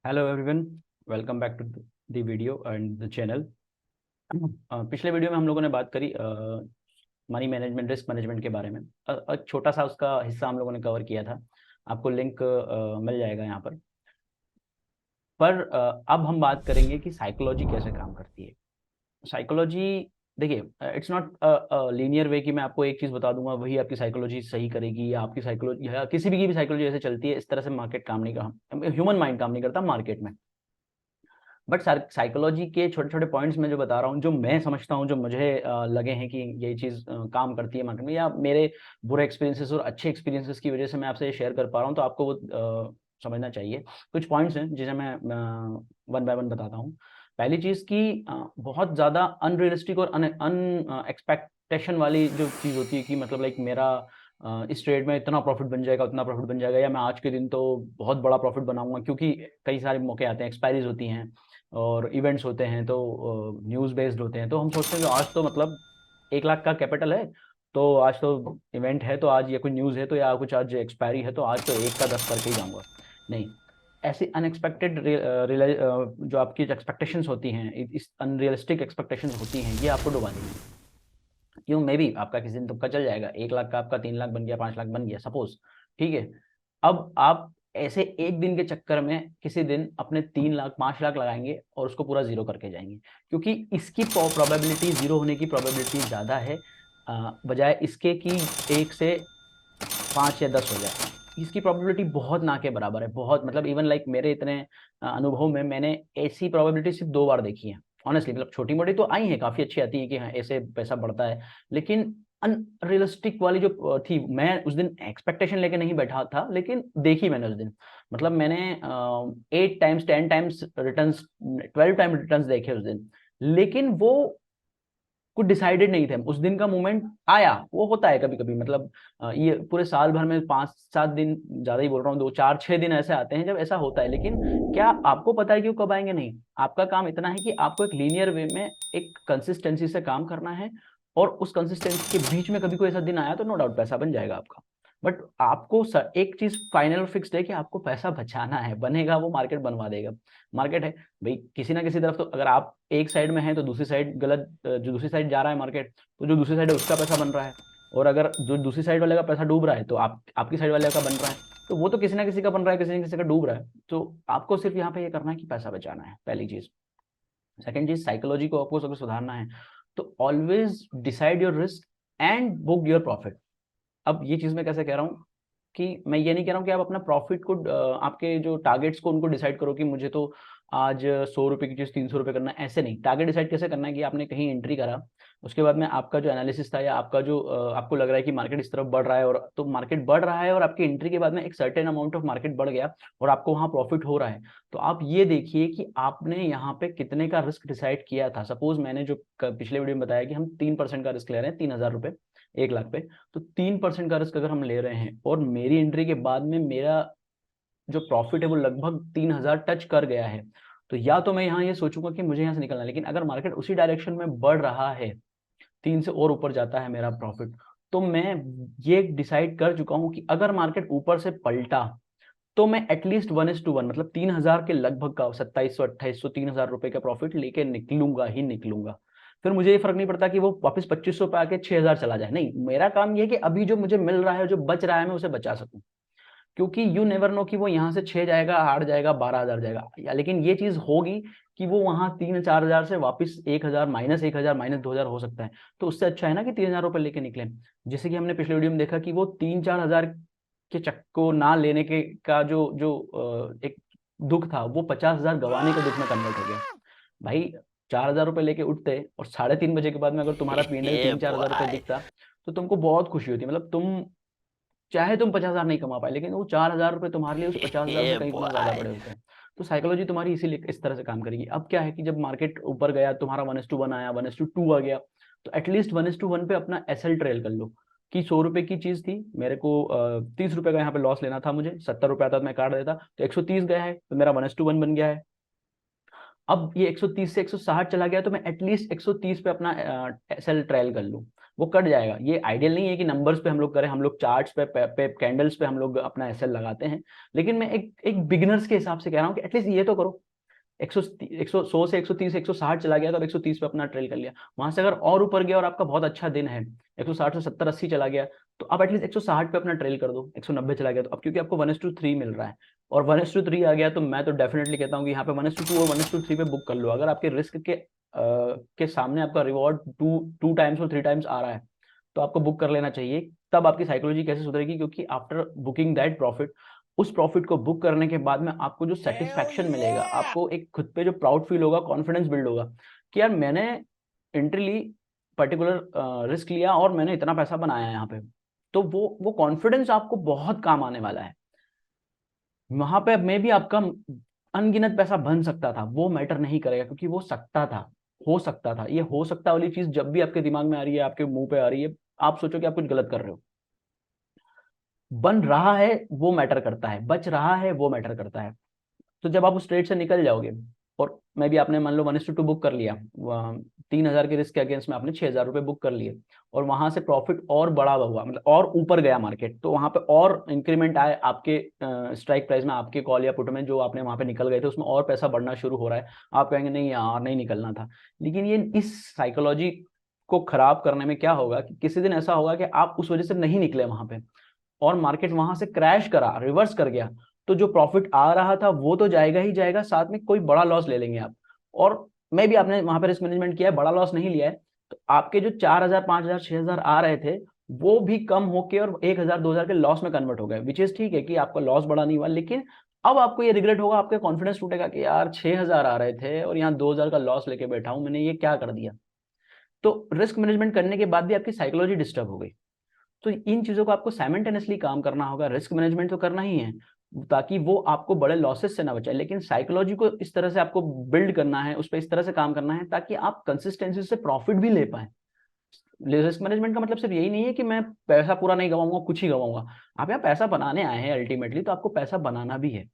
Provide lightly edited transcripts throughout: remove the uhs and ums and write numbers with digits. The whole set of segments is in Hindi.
Hello everyone, welcome back to the video and the channel. पिछले वीडियो में हम लोगों ने बात करी मनी मैनेजमेंट, रिस्क मैनेजमेंट के बारे में। एक छोटा सा उसका हिस्सा हम लोगों ने कवर किया था। आपको लिंक मिल जाएगा यहाँ पर अब हम बात करेंगे कि साइकोलॉजी कैसे काम करती है। साइकोलॉजी, देखिए, इट्स नॉट लीनियर वे कि मैं आपको एक चीज़ बता दूंगा वही आपकी साइकोलॉजी सही करेगी, या आपकी साइकोलॉजी या किसी भी साइकोलॉजी ऐसे चलती है। इस तरह से मार्केट काम नहीं करता, ह्यूमन माइंड काम नहीं करता मार्केट में। बट साइकोलॉजी के छोटे छोटे पॉइंट्स मैं जो बता रहा हूँ, जो मैं समझता हूँ, जो मुझे लगे हैं कि ये चीज़ काम करती है मार्केट में, या मेरे बुरे एक्सपीरियंसेस और अच्छे एक्सपीरियंसेस की वजह से मैं आपसे ये शेयर कर पा रहा हूँ, तो आपको वो समझना चाहिए। कुछ पॉइंट्स हैं जिसे मैं वन बाय वन बताता हूँ। पहली चीज़ की बहुत ज़्यादा अनरियलिस्टिक और अन एक्सपेक्टेशन वाली जो चीज़ होती है कि मतलब लाइक मेरा इस ट्रेड में इतना प्रॉफिट बन जाएगा, उतना प्रॉफिट बन जाएगा, या मैं आज के दिन तो बहुत बड़ा प्रॉफिट बनाऊंगा, क्योंकि कई सारे मौके आते हैं, एक्सपायरीज होती हैं और इवेंट्स होते हैं, तो न्यूज़ बेस्ड होते हैं। तो हम सोचते हैं कि आज तो मतलब 1 लाख का कैपिटल है, तो आज तो इवेंट है, तो आज ये कोई न्यूज़ है, तो या कुछ आज एक्सपायरी है, तो आज तो 1 का 10 करके ही जाऊंगा। नहीं, ऐसी अनएक्सपेक्टेड जो आपकी एक्सपेक्टेशंस होती हैं, इस अनरियलिस्टिक एक्सपेक्टेशंस होती हैं, ये आपको डुबा देंगी। क्यों? मे बी आपका किसी दिन तुक्का चल जाएगा, 1 लाख का आपका 3 लाख बन गया, 5 लाख बन गया, सपोज। ठीक है। अब आप ऐसे एक दिन के चक्कर में किसी दिन अपने 3 लाख 5 लाख लगाएंगे और उसको पूरा जीरो करके जाएंगे, क्योंकि इसकी प्रोबेबिलिटी, जीरो होने की प्रोबेबिलिटी ज़्यादा है बजाय इसके कि 1 से 5 या 10 हो जाए। इसकी प्रोबेबिलिटी बहुत ना के बराबर है, बहुत, मतलब इवन लाइक मेरे इतने अनुभव में मैंने ऐसी प्रोबेबिलिटी सिर्फ 2 बार देखी है ऑनेस्टली। मतलब छोटी मोटी तो आई है, काफ़ी अच्छी आती है कि हाँ ऐसे पैसा बढ़ता है, लेकिन अनरियलिस्टिक वाली जो थी, मैं उस दिन एक्सपेक्टेशन लेके नहीं बैठा था, लेकिन देखी मैंने उस दिन। मतलब मैंने 8 times 10 times return, 12 time return देखे उस दिन, लेकिन वो कुछ डिसाइडेड नहीं थे। उस दिन का मोमेंट आया, वो होता है कभी कभी, मतलब ये पूरे साल भर में 5-7 दिन, ज्यादा ही बोल रहा हूँ, 2-4-6 दिन ऐसे आते हैं जब ऐसा होता है, लेकिन क्या आपको पता है कि वो कब आएंगे? नहीं। आपका काम इतना है कि आपको एक लीनियर वे में एक कंसिस्टेंसी से काम करना है, और उस कंसिस्टेंसी के बीच में कभी कोई ऐसा दिन आया तो नो डाउट पैसा बन जाएगा आपका। बट आपको एक चीज फाइनल फिक्स्ड है कि आपको पैसा बचाना है, बनेगा वो मार्केट बनवा देगा। मार्केट है भाई, किसी ना किसी तरफ तो, अगर आप एक साइड में है तो दूसरी साइड गलत, जो दूसरी साइड जा रहा है मार्केट, तो जो दूसरी साइड है उसका पैसा बन रहा है, और अगर जो दूसरी साइड वाले का पैसा डूब रहा है तो आपकी साइड वाले का बन रहा है। तो वो तो किसी ना किसी का बन रहा है, किसी ना किसी का डूब रहा है। तो आपको सिर्फ यहाँ पे ये करना है कि पैसा बचाना है, पहली चीज। सेकंड चीज, साइकोलॉजी को आपको अगर सुधारना है तो always decide your risk and book your profit. अब ये चीज मैं कैसे कह रहा हूँ कि मैं ये नहीं कह रहा हूँ कि आप अपना प्रॉफिट को, आपके जो टारगेट्स को उनको डिसाइड करो कि मुझे तो आज 100 रुपए की चीज 300 रुपए करना है, ऐसे नहीं। टारगेट डिसाइड कैसे करना है कि आपने कहीं एंट्री करा, उसके बाद में आपका जो एनालिसिस था, या आपका जो आपको लग रहा है कि मार्केट इस तरफ बढ़ रहा है, और तो मार्केट बढ़ रहा है और आपकी एंट्री के बाद में एक सर्टेन अमाउंट ऑफ मार्केट बढ़ गया और आपको वहां प्रॉफिट हो रहा है, तो आप ये देखिए कि आपने यहाँ पे कितने का रिस्क डिसाइड किया था। सपोज मैंने जो पिछले वीडियो में बताया कि हम 3% का रिस्क ले रहे हैं, 3,000 रुपए 1 लाख पे, तो 3% का रिस्क अगर हम ले रहे हैं और मेरी एंट्री के बाद में मेरा जो प्रॉफिट है वो लगभग 3,000 टच कर गया है, तो या तो मैं यहाँ ये सोचूंगा कि मुझे यहाँ से निकलना है। लेकिन अगर मार्केट उसी डायरेक्शन में बढ़ रहा है, 3 से और ऊपर जाता है मेरा प्रॉफिट, तो मैं ये डिसाइड कर चुका हूं कि अगर मार्केट ऊपर से पलटा तो मैं एटलीस्ट 1:1, मतलब 3,000 के लगभग का, 2,700 2800 3,000 रुपए का प्रॉफिट लेके निकलूंगा ही निकलूंगा। फिर मुझे ये फर्क नहीं पड़ता कि वो वापस 2,500 पे आके 6,000 चला जाए, नहीं, मेरा काम ये है कि अभी जो मुझे मिल रहा है, जो बच रहा है, मैं उसे बचा सकूं। क्योंकि यू नेवर नो कि वो यहाँ से 6 जाएगा, 8 जाएगा, 12,000 जाएगा, या लेकिन ये चीज होगी कि वो वहां 3-4 हजार से वापस 1,000, -1,000 -2,000 हो सकता है। तो उससे अच्छा है ना कि 3,000 रुपए लेके निकले। जैसे कि हमने पिछले वीडियो में देखा कि वो 3-4 हजार के चक्कर को ना लेने के का जो जो एक दुख था, वो 50,000 गंवाने के दुख में कन्वर्ट हो गया। भाई, 4,000 रुपए लेके उठते और 3:30 बजे के बाद में अगर तुम्हारा P&L Yeah, 3-4 हजार रुपए boy. दिखता, तो तुमको बहुत खुशी होती। मतलब तुम चाहे तुम 50,000 नहीं कमा पाए, लेकिन वो 4,000 रुपए तुम्हारे लिए उस 50,000 से Yeah, कई गुना ज्यादा boy. बड़े होते हैं। तो साइकोलॉजी तुम्हारी इसीलिए इस तरह से काम करेगी। अब क्या है कि जब मार्केट ऊपर गया, तुम्हारा 1:1 आया, 1:2 आ गया, तो एटलीस्ट 1:1 पे अपना एसएल ट्रेल कर लो कि 100 रुपए की चीज थी, मेरे को 30 रुपए का यहाँ पे लॉस लेना था, मुझे 70 रुपए आता तो मैं काट देता, तो 130 गया है तो मेरा 1:1 बन गया है। अब ये 130 से 160 चला गया, तो मैं एटलीस्ट 130 पे अपना एसएल ट्रायल कर लूं। वो कट जाएगा। ये आइडियल नहीं है कि नंबर्स पे हम लोग करें, हम लोग चार्ट्स पे कैंडल्स पे हम लोग अपना एसएल लगाते हैं, लेकिन मैं एक बिगिनर्स के हिसाब से कह रहा हूँ कि एटलीस्ट ये तो करो। 100 से 130 160 चला गया तो अब 130 पे अपना ट्रेल कर लिया, वहां से अगर और ऊपर गया और आपका बहुत अच्छा दिन है 160 से 70 80 चला गया, तो आप एटलीस्ट 160 पे अपना ट्रेल कर दो। 190 चला गया तो अब क्योंकि आपको 1:3 मिल रहा है, और 1:3 आ गया, तो मैं तो डेफिनेटली कहता हूँ कि यहाँ पे 1:2 और 1:3 पे बुक कर लो। अगर आपके रिस्क के सामने आपका रिवॉर्ड टू टाइम्स और 3 टाइम्स आ रहा है, तो आपको बुक कर लेना चाहिए। तब आपकी साइकोलॉजी कैसे सुधरेगी, क्योंकि आफ्टर बुकिंग दैट प्रॉफिट, उस प्रॉफिट को बुक करने के बाद में आपको जो सेटिस्फैक्शन मिलेगा, आपको एक खुद पे जो प्राउड फील होगा, कॉन्फिडेंस बिल्ड होगा कि यार मैंने इंटरली पर्टिकुलर रिस्क लिया और मैंने इतना पैसा बनाया यहाँ पे, तो वो कॉन्फिडेंस आपको बहुत काम आने वाला है। वहां पे मे भी आपका अनगिनत पैसा बन सकता था, वो मैटर नहीं करेगा, क्योंकि वो सकता था, हो सकता था। ये हो सकता वाली चीज जब भी आपके दिमाग में आ रही है, आपके मुंह पे आ रही है, आप सोचो कि आप कुछ गलत कर रहे हो। बन रहा है वो मैटर करता है, बच रहा है वो मैटर करता है। तो जब आप उस ट्रेड से निकल जाओगे, और मैं भी, आपने मान लो 1:2 बुक कर लिया, 3,000 के रिस्क के अगेंस्ट में आपने 6,000 रुपये बुक कर लिए, और वहां से प्रॉफिट और बड़ा हुआ, मतलब और ऊपर गया मार्केट, तो वहां पे और इंक्रीमेंट आए आपके स्ट्राइक प्राइस में, आपके कॉल या पुट में जो आपने वहां पे निकल गए थे उसमें और पैसा बढ़ना शुरू हो रहा है। आप कहेंगे नहीं यार नहीं निकलना था, लेकिन ये इस साइकोलॉजी को खराब करने में क्या होगा कि किसी दिन ऐसा होगा कि आप उस वजह से नहीं निकले वहां पे, और मार्केट वहां से क्रैश करा, रिवर्स कर गया, तो जो प्रॉफिट आ रहा था वो तो जाएगा ही जाएगा, साथ में कोई बड़ा लॉस ले लेंगे आप। और मे भी आपने वहां पर रिस्क मैनेजमेंट किया है, बड़ा लॉस नहीं लिया है, तो आपके जो 4,000 5,000 6,000 आ रहे थे, वो भी कम होके और 1,000 2,000 के लॉस में कन्वर्ट हो गए, विच इज ठीक है कि आपका लॉस बड़ा नहीं हुआ, लेकिन अब आपको ये रिग्रेट होगा, आपका कॉन्फिडेंस टूटेगा कि यार 6,000 आ रहे थे और यहाँ 2,000 का लॉस लेके बैठा हूं, मैंने ये क्या कर दिया। तो रिस्क मैनेजमेंट करने के बाद भी आपकी साइकोलॉजी डिस्टर्ब हो गई। तो इन चीजों को आपको साइमल्टेनियसली काम करना होगा। रिस्क मैनेजमेंट तो करना ही है ताकि वो आपको बड़े लॉसेस से ना बचाए, लेकिन साइकोलॉजी को इस तरह से आपको बिल्ड करना है, उस पर इस तरह से काम करना है ताकि आप कंसिस्टेंसी से प्रॉफिट भी ले पाए। रिस्क मैनेजमेंट का मतलब सिर्फ यही नहीं है कि मैं पैसा पूरा नहीं गवाऊंगा, कुछ ही गवाऊंगा। आप यहाँ पैसा बनाने आए हैं अल्टीमेटली, तो आपको पैसा बनाना भी है।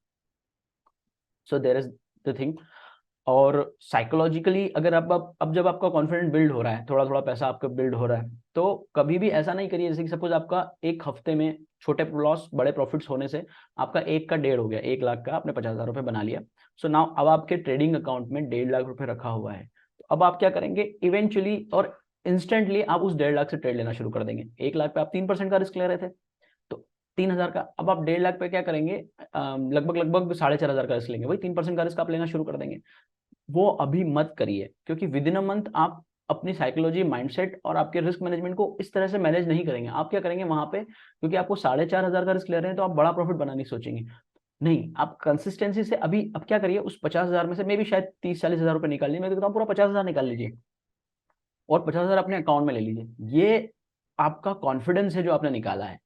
So there is the thing. और साइकोलॉजिकली अगर आप अब जब आपका कॉन्फिडेंस बिल्ड हो रहा है, थोड़ा थोड़ा पैसा आपका बिल्ड हो रहा है, तो कभी भी ऐसा नहीं करिए जैसे कि सपोज आपका एक हफ्ते में छोटे लॉस बड़े प्रॉफिट्स होने से आपका एक का 1.5 हो गया, 1 लाख का आपने 50,000 रुपये बना लिया। सो नाउ अब आपके ट्रेडिंग अकाउंट में 1.5 लाख रुपये रखा हुआ है, तो अब आप क्या करेंगे इवेंचुअली और इंस्टेंटली आप उस 1.5 लाख से ट्रेड लेना शुरू कर देंगे। 1 लाख पे आप 3% का रिस्क ले रहे थे, तो 3,000 का, अब आप 1.5 लाख पे क्या करेंगे, लगभग लगभग 4,500 का रिस्क लेंगे, वही 3% का रिस्क आप लेना शुरू कर देंगे। वो अभी मत करिए, क्योंकि विद इन अ मंथ आप अपनी साइकोलॉजी, माइंडसेट और आपके रिस्क मैनेजमेंट को इस तरह से मैनेज नहीं करेंगे। आप क्या करेंगे वहां पे, क्योंकि आपको 4,500 का रिस्क ले रहे हैं तो आप बड़ा प्रॉफिट बनाने की सोचेंगे। नहीं, आप कंसिस्टेंसी से अभी अब क्या करिए, उस 50,000 में से मे भी शायद 30-40 हजार रुपये निकाल लीजिए, मैं तो कहता हूँ पूरा 50,000 निकाल लीजिए और 50,000 अपने अकाउंट में ले लीजिए। ये आपका कॉन्फिडेंस है जो आपने निकाला है।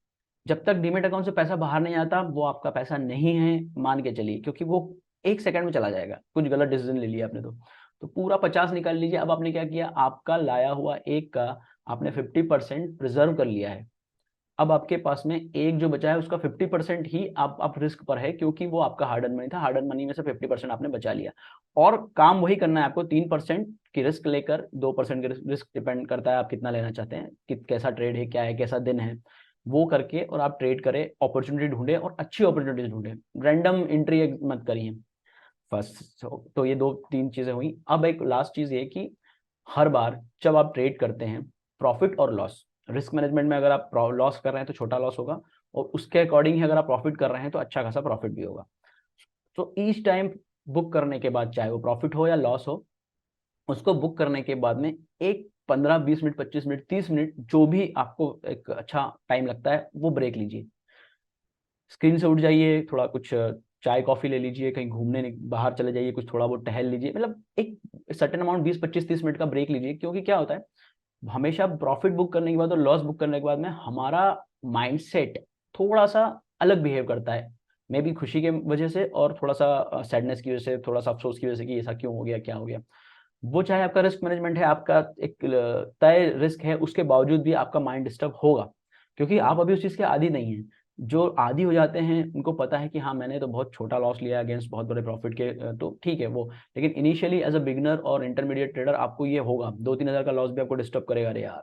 जब तक डीमेट अकाउंट से पैसा बाहर नहीं आता वो आपका पैसा नहीं है, मान के चलिए, क्योंकि वो 1 सेकंड में चला जाएगा, कुछ गलत डिसीजन ले लिया आपने तो पूरा 50 निकाल लीजिए। अब आपने क्या किया, आपका लाया हुआ एक का आपने 50% प्रिजर्व कर लिया है। अब आपके पास में एक जो बचा है उसका 50% ही आप रिस्क पर है, क्योंकि वो आपका हार्ड अर्न मनी था, हार्ड अर्न मनी में से 50% आपने बचा लिया। और काम वही करना है आपको, 3% की रिस्क लेकर, 2% की रिस्क डिपेंड करता है आप कितना लेना चाहते हैं, कि कैसा ट्रेड है, क्या है, कैसा दिन है, वो करके और आप ट्रेड करें, अपॉर्चुनिटी ढूंढे और अच्छी अपॉर्चुनिटी ढूंढे, रैंडम एंट्री मत करिए। फर्स्ट तो ये 2-3 चीजें हुई। अब एक लास्ट चीज ये कि हर बार जब आप ट्रेड करते हैं, प्रॉफिट और लॉस, रिस्क मैनेजमेंट में अगर आप लॉस कर रहे हैं तो छोटा लॉस होगा, और उसके अकॉर्डिंग ही अगर आप प्रॉफिट कर रहे हैं तो अच्छा खासा प्रॉफिट भी होगा। तो ईच टाइम बुक करने के बाद, चाहे वो प्रॉफिट हो या लॉस हो, उसको बुक करने के बाद में एक 15-20 मिनट, 25 मिनट, 30 मिनट, जो भी आपको एक अच्छा टाइम लगता है, वो ब्रेक लीजिए। स्क्रीन से उठ जाइए, थोड़ा कुछ चाय कॉफी ले लीजिए, कहीं घूमने बाहर चले जाइए, कुछ थोड़ा बहुत टहल लीजिए, मतलब एक सर्टेन अमाउंट 20-25-30 मिनट का ब्रेक लीजिए। क्योंकि क्या होता है, हमेशा प्रॉफिट बुक करने के बाद और लॉस बुक करने के बाद में हमारा माइंडसेट थोड़ा सा अलग बिहेव करता है, मे बी खुशी के वजह से और थोड़ा सा सैडनेस की वजह से, थोड़ा सा अफसोस की वजह से कि ऐसा क्यों हो गया, क्या हो गया। वो चाहे आपका रिस्क मैनेजमेंट है, आपका एक तय रिस्क है, उसके बावजूद भी आपका माइंड डिस्टर्ब होगा, क्योंकि आप अभी उस चीज़ के आदी नहीं हैं। जो आदी हो जाते हैं उनको पता है कि हाँ मैंने तो बहुत छोटा लॉस लिया अगेंस्ट बहुत बड़े प्रॉफिट के, तो ठीक है वो। लेकिन इनिशियली एज अ बिगनर और इंटरमीडिएट ट्रेडर आपको ये होगा, 2-3 हज़ार का लॉस भी आपको डिस्टर्ब करेगा, अरे यार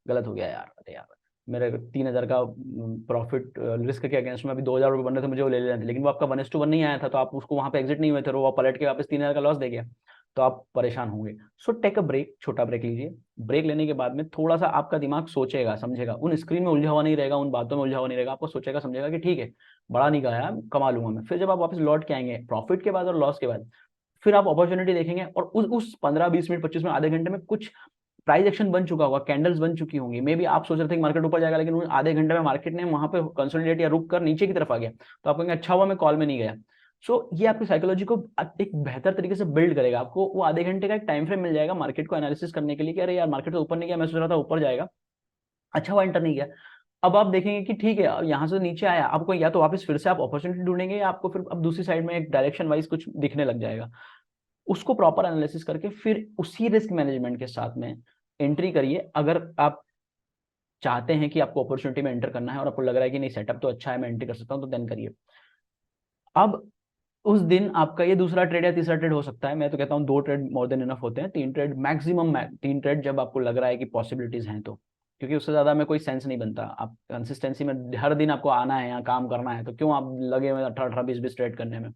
गलत हो गया यार, अरे यार मेरे 3,000 का प्रॉफिट रिस्क के अगेंस्ट में अभी 2,000 रुपये बन रहे थे, मुझे वो ले लेने थे, लेकिन वो आपका 1:1 नहीं आया था, तो आप उसको वहाँ पे एग्जिट नहीं हुए थे, वो पलट के वापस 3,000 का लॉस दे गया, तो आप परेशान होंगे। सो टेक अ ब्रेक, छोटा ब्रेक लीजिए। ब्रेक लेने के बाद में थोड़ा सा आपका दिमाग सोचेगा समझेगा, उन स्क्रीन में उलझा हुआ नहीं रहेगा, उन बातों में उलझा हुआ नहीं रहेगा, आपको सोचेगा समझेगा कि ठीक है बड़ा नहीं गया, कमा लूंगा मैं। फिर जब आप वापस लौट के आएंगे प्रॉफिट के बाद और लॉस के बाद, फिर आप अपॉर्चुनिटी देखेंगे, और उस 15-20 मिनट 25 मिनट आधे घंटे में कुछ प्राइस एक्शन बन चुका होगा, कैंडल्स बन चुकी होंगी, मे बी आप सोच रहे थे कि मार्केट ऊपर जाएगा, लेकिन आधे घंटे में मार्केट ने वहां पे कंसोलिडेट या रुक कर नीचे की तरफ आ गया, तो आप कहेंगे अच्छा हुआ मैं कॉल में नहीं गया। सो ये आपकी साइकोलॉजी को एक बेहतर तरीके से बिल्ड करेगा, आपको वो आधे घंटे का एक टाइम फ्रेम मिल जाएगा मार्केट को एनालिसिस करने के लिए कि अरे यार मार्केट तो ऊपर नहीं गया, मैं सोच रहा था ऊपर जाएगा, अच्छा हुआ एंटर नहीं गया। अब आप देखेंगे कि ठीक है यहाँ से नीचे आया, आपको या तो वापस फिर से आप अपॉर्चुनिटी ढूंढेंगे, या आपको फिर अब दूसरी साइड में एक डायरेक्शन वाइज कुछ दिखने लग जाएगा। उसको प्रॉपर एनालिसिस करके फिर उसी रिस्क मैनेजमेंट के साथ में एंट्री करिए। अगर आप चाहते हैं कि आपको अपॉर्चुनिटी में एंटर करना है और आपको लग रहा है कि नहीं सेटअप तो अच्छा है मैं एंट्री कर सकता हूं, तो देन करिए। अब उस दिन आपका ये दूसरा ट्रेड या तीसरा ट्रेड हो सकता है, मैं तो कहता हूँ 2 ट्रेड मोर देन इनफ होते हैं, 3 ट्रेड मैक्सिमम, 3 ट्रेड जब आपको लग रहा है कि पॉसिबिलिटीज हैं तो, क्योंकि उससे ज्यादा में कोई सेंस नहीं बनता। आप कंसिस्टेंसी में हर दिन आपको आना है यहाँ काम करना है, तो क्यों आप लगे हुए 18-18 20-20 ट्रेड करने में।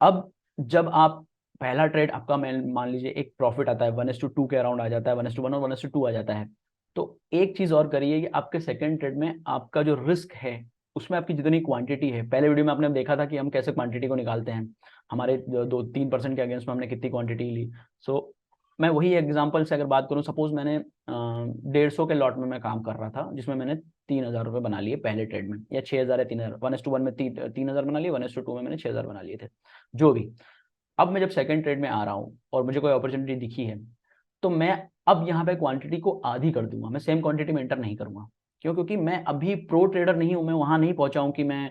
अब जब आप पहला ट्रेड आपका मान लीजिए एक प्रॉफिट आता है 1:2 के अराउंड आ जाता है, 1:1 और 1:2 आ जाता है, तो एक चीज और करिए कि आपके सेकंड ट्रेड में आपका जो रिस्क है उसमें आपकी जितनी क्वांटिटी है, पहले वीडियो में आपने देखा था कि हम कैसे क्वांटिटी को निकालते हैं, हमारे 2-3% के अगेंस्ट में हमने कितनी क्वांटिटी ली। सो मैं वही एग्जांपल से अगर बात करूं, सपोज मैंने 150 के लॉट में मैं काम कर रहा था, जिसमें मैंने 3,000 रुपये बना लिए पहले ट्रेड में, या 6,000 या 3,000, 1:1 में 3,000 बना लिए, 1:2 में मैंने 6,000 बना लिए थे, जो भी। अब मैं जब सेकंड ट्रेड में आ रहा हूँ और मुझे कोई अपॉर्चुनिटी दिखी है, तो मैं अब यहाँ पे क्वांटिटी को आधी कर दूंगा, मैं सेम क्वांटिटी में एंटर नहीं करूंगा। क्यों? क्योंकि मैं अभी प्रो ट्रेडर नहीं हूं, मैं वहां नहीं पहुंचा हूं कि मैं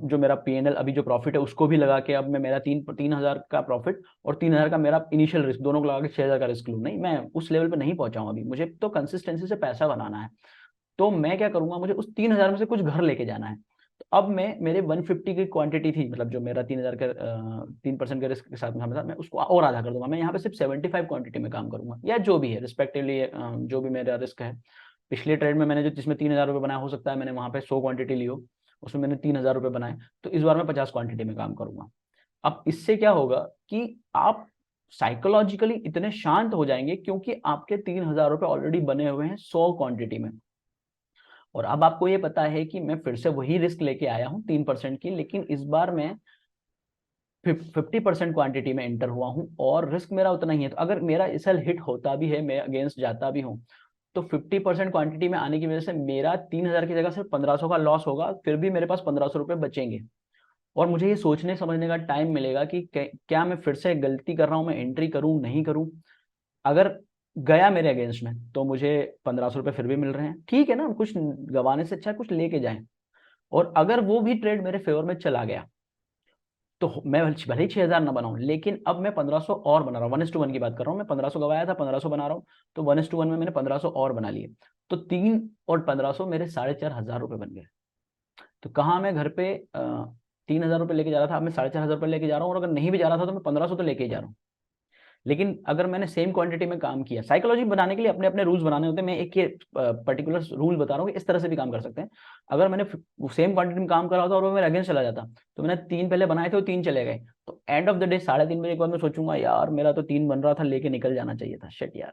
जो मेरा पीएनएल अभी जो प्रॉफिट है उसको भी लगा के अब मैं मेरा 3,000 का प्रॉफिट और 3,000 का मेरा इनिशियल रिस्क दोनों को लगा के 6,000 का रिस्क लूं, नहीं, मैं उस लेवल पे नहीं पहुंचा हूं अभी, मुझे तो कंसिस्टेंसी से पैसा बनाना है। तो मैं क्या करूंगा, मुझे उस 3,000 में से कुछ घर लेके जाना है। तो अब मैं मेरे 150 की क्वांटिटी थी, मतलब जो मेरा 3,000 का 3% के रिस्क के साथ में था, मैं उसको और आधा कर दूंगा, मैं यहाँ पे सिर्फ 75 क्वांटिटी में काम करूंगा, या जो भी है रिस्पेक्टिवली जो भी मेरा रिस्क है। पिछले ट्रेड में मैंने जो जिसमें 3,000 रुपये बनाया, हो सकता है मैंने वहां पे 100 क्वांटिटी ली हो, उसमें मैंने 3,000 रुपये बनाए, तो इस बार मैं 50 क्वांटिटी में काम करूंगा। अब इससे क्या होगा कि आप साइकोलॉजिकली इतने शांत हो जाएंगे, क्योंकि आपके 3,000 रुपये ऑलरेडी बने हुए हैं 100 क्वांटिटी में। और अब आपको ये पता है कि मैं फिर से वही रिस्क लेके आया हूँ 3% की, लेकिन इस बार मैं 50% क्वांटिटी में एंटर हुआ हूँ और रिस्क मेरा उतना ही है। तो अगर मेरा इसल हिट होता भी है, मैं अगेंस्ट जाता भी हूँ, तो 50% क्वांटिटी में आने की वजह से मेरा 3,000 की जगह सिर्फ 1,500 का लॉस होगा, फिर भी मेरे पास 1,500 रुपये बचेंगे। और मुझे ये सोचने समझने का टाइम मिलेगा कि क्या मैं फिर से गलती कर रहा हूँ, मैं एंट्री करूँ नहीं करूँ। अगर गया मेरे अगेंस्ट में तो मुझे 1,500 रुपये फिर भी मिल रहे हैं, ठीक है ना, कुछ गंवाने से अच्छा कुछ लेके जाएं। और अगर वो भी ट्रेड मेरे फेवर में चला गया, तो मैं भले ही 6,000 ना बनाऊं, लेकिन अब मैं 1,500 और बना रहा हूँ, 1:1 की बात कर रहा हूँ, मैं 1,500 गवाया था, 1,500 बना रहा हूँ, तो 1:1 में मैंने 1,500 और बना लिए, तो 3 और 1,500 मेरे 4,500 रुपये बन गए। तो कहाँ मैं घर पे 3,000 रुपये लेके जा रहा था, अब मैं 4,500 रुपये लेके जा रहा हूँ, और अगर नहीं भी जा रहा था तो मैं 1,500 तो लेके ही जा रहा हूँ। लेकिन अगर मैंने सेम क्वांटिटी में काम किया, साइकोलॉजी बनाने के लिए अपने अपने रूल्स बनाने होते हैं, मैं एक ये पर्टिकुलर रूल बता रहा हूँ कि इस तरह से भी काम कर सकते हैं। अगर मैंने सेम क्वांटिटी में काम करा होता और वो मेरे अगेंस्ट चला जाता, तो मैंने 3 पहले बनाए थे वो 3 चले गए, तो एंड ऑफ द डे 3:30 बजे के बाद मैं सोचूंगा यार मेरा तो 3 बन रहा था, लेके निकल जाना चाहिए था, शिट यार।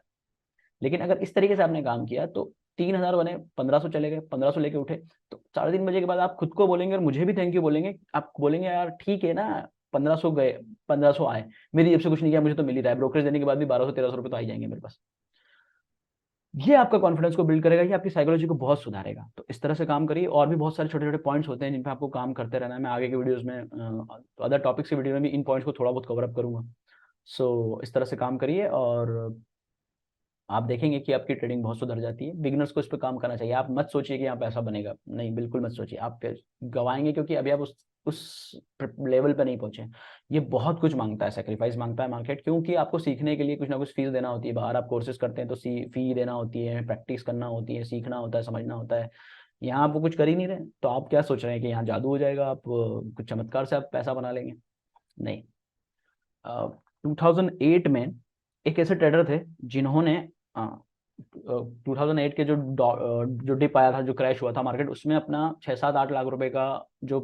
लेकिन अगर इस तरीके से आपने काम किया तो 3,000 बने, 1,500 चले गए, 1,500 लेके उठे, तो 3:30 बजे के बाद आप खुद को बोलेंगे और मुझे भी थैंक यू बोलेंगे, आप बोलेंगे यार ठीक है ना, 1,500 गए, 1,500 आए, मेरी जेब से कुछ नहीं किया, मुझे तो मिल ही रहा है, ब्रोकरेज देने के बाद भी 1,200-1,300 रुपये तो आ ही जाएंगे मेरे पास। ये आपका कॉन्फिडेंस को बिल्ड करेगा, ये आपकी साइकोलॉजी को बहुत सुधारेगा। तो इस तरह से काम करिए, और भी बहुत सारे छोटे छोटे पॉइंट्स होते हैं जिन पे आपको काम करते रहना है, मैं आगे के वीडियोस में अदर टॉपिक्स की वीडियो में भी इन पॉइंट्स को थोड़ा बहुत कवर अप करूंगा। सो इस तरह से काम करिए और आप देखेंगे कि आपकी ट्रेडिंग बहुत सुधर जाती है। बिगिनर्स को इस पर काम करना चाहिए, आप मत सोचिए कि यहाँ पैसा बनेगा, नहीं, बिल्कुल मत सोचिए, आप गवाएंगे, क्योंकि अभी आप उस लेवल पे नहीं पहुंचे। ये बहुत कुछ मांगता है, सेक्रीफाइस मांगता है मार्केट, क्योंकि आपको सीखने के लिए कुछ ना कुछ फीस देना होती है, बाहर आप कोर्सेज करते हैं तो फी देना होती है, प्रैक्टिस करना होती है, सीखना होता है, समझना होता है। यहाँ आप वो कुछ कर ही नहीं रहे, तो आप क्या सोच रहे हैं कि यहाँ जादू हो जाएगा, आप कुछ चमत्कार से आप पैसा बना लेंगे? नहीं। 2008 में एक ऐसे ट्रेडर थे जिन्होंने 2008 के जो डिप आया था, जो क्रैश हुआ था मार्केट, उसमें अपना 6-7-8 लाख रुपए का जो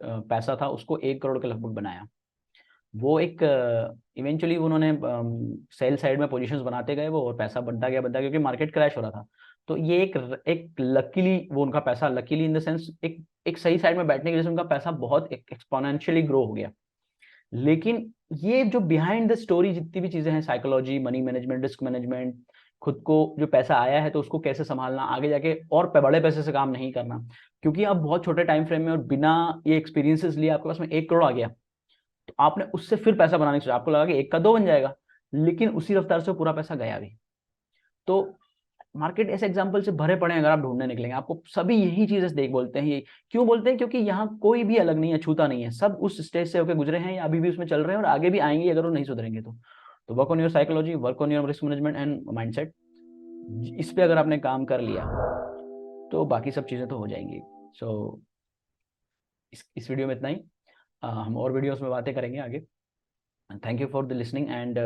पैसा था उसको 1 करोड़ के लगभग बनाया। वो एक इवेंचुअली उन्होंने सेल साइड में पोजीशंस बनाते गए वो, और पैसा बनता गया क्योंकि मार्केट क्रैश हो रहा था। तो ये एक लकीली वो उनका पैसा, लकीली इन द सेंस, एक सही साइड में बैठने की वजह से उनका पैसा बहुत एक्सपोनेंशियली ग्रो हो गया। लेकिन ये जो बिहाइंड द स्टोरी जितनी भी चीजें हैं, psychology, money management, risk management, खुद को जो पैसा आया है तो उसको कैसे संभालना, आगे जाके और बड़े पैसे से काम नहीं करना, क्योंकि आप बहुत छोटे टाइम फ्रेम में और बिना ये एक्सपीरियंसेस लिए आपके पास में 1 करोड़ आ गया, तो आपने उससे फिर पैसा बनाने की सोचा, आपको लगा कि 1 का 2 बन जाएगा, लेकिन उसी रफ्तार से पूरा पैसा गया भी। तो मार्केट ऐसे एग्जाम्पल से भरे पड़े हैं, अगर आप ढूंढने निकलेंगे आपको सभी यही चीजें देख बोलते हैं। ये क्यों बोलते हैं? क्योंकि यहाँ कोई भी अलग नहीं है, छूता नहीं है, सब उस स्टेज से होकर गुजरे हैं या अभी भी उसमें चल रहे हैं और आगे भी आएंगे अगर वो नहीं सुधरेंगे तो work on your psychology, work on your risk management and mindset. इस पे अगर आपने काम कर लिया तो बाकी सब चीजें तो हो जाएंगी। सो इस वीडियो में इतना ही। हम और वीडियोस में बातें करेंगे आगे। Thank you for the listening and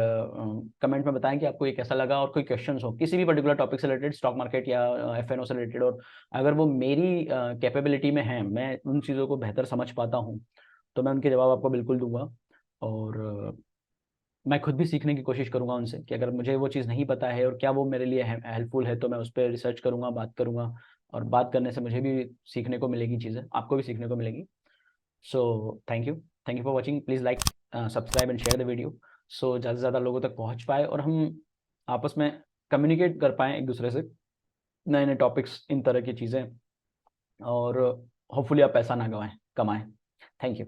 comment में बताएं कि आपको ये कैसा लगा, और कोई क्वेश्चंस हो किसी भी पर्टिकुलर टॉपिक से रिलेटेड, स्टॉक मार्केट या एफएनओ से रिलेटेड, और अगर वो मेरी कैपेबिलिटी में है, मैं उन चीज़ों को बेहतर समझ पाता हूँ, तो मैं उनके जवाब आपको बिल्कुल दूंगा। और मैं खुद भी सीखने की कोशिश करूंगा उनसे कि अगर मुझे वो चीज़ नहीं पता है और क्या वो मेरे लिए हेल्पफुल है, तो मैं उस पर रिसर्च करूंगा, बात करूंगा, और बात करने से मुझे भी सीखने को मिलेगी चीज़ें, आपको भी सीखने को मिलेगी। So thank you for watching. Please like, subscribe and share the video, so ज़्यादा से ज़्यादा लोगों तक पहुंच पाए और हम आपस में कम्युनिकेट कर पाएँ एक दूसरे से, नए नए टॉपिक्स, इन तरह की चीज़ें, और होपफुली आप पैसा ना कमाएं। Thank you.